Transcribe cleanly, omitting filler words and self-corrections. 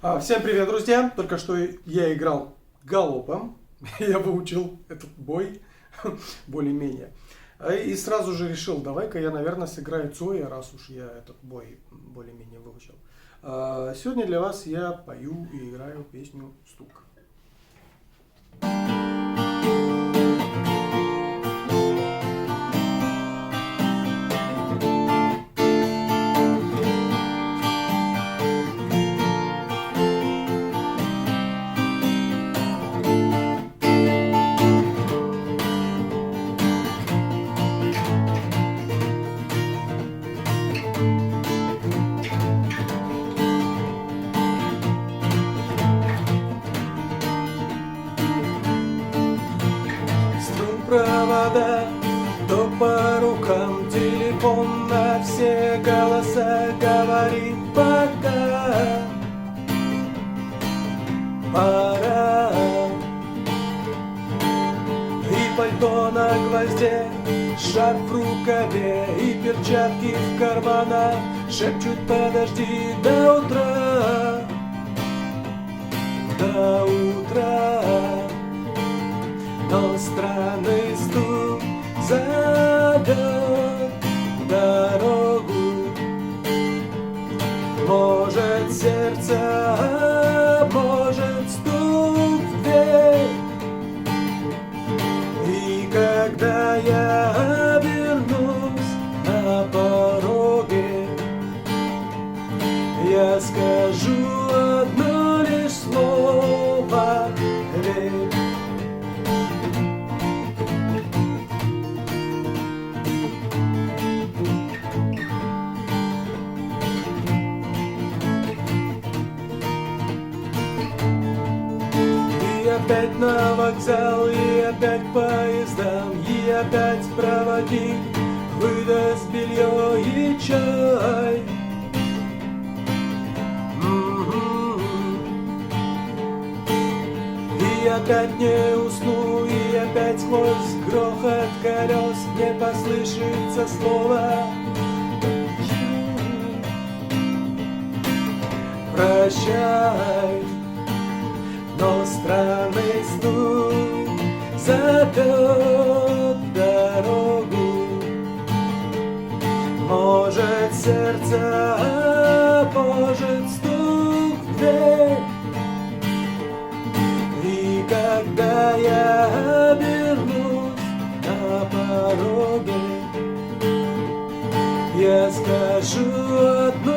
Всем привет, друзья! Только что я играл галопом, я выучил этот бой более-менее. И сразу же решил, давай-ка я, наверное, сыграю Цоя, раз уж я этот бой более-менее выучил. Сегодня для вас я пою и играю песню «Стук». Провода, то по рукам телефон на все голоса говорит пока. Пора. И пальто на гвозде, шарф в рукаве и перчатки в карманах шепчут: подожди до утра, до утра. Но странный стук зовет дорогу. Может, сердце, а может, стук в дверь. И когда я обернусь на пороге, я скажу одно лишь слово: верь. И опять на вокзал, и опять поездам, и опять проводник выдаст белье и чай. И опять не усну, и опять сквозь грохот колес не послышится слово: прощай. Но странный стук зовет дорогу. Может, сердце, а может, стук в дверь. И когда я обернусь на пороге, я скажу одно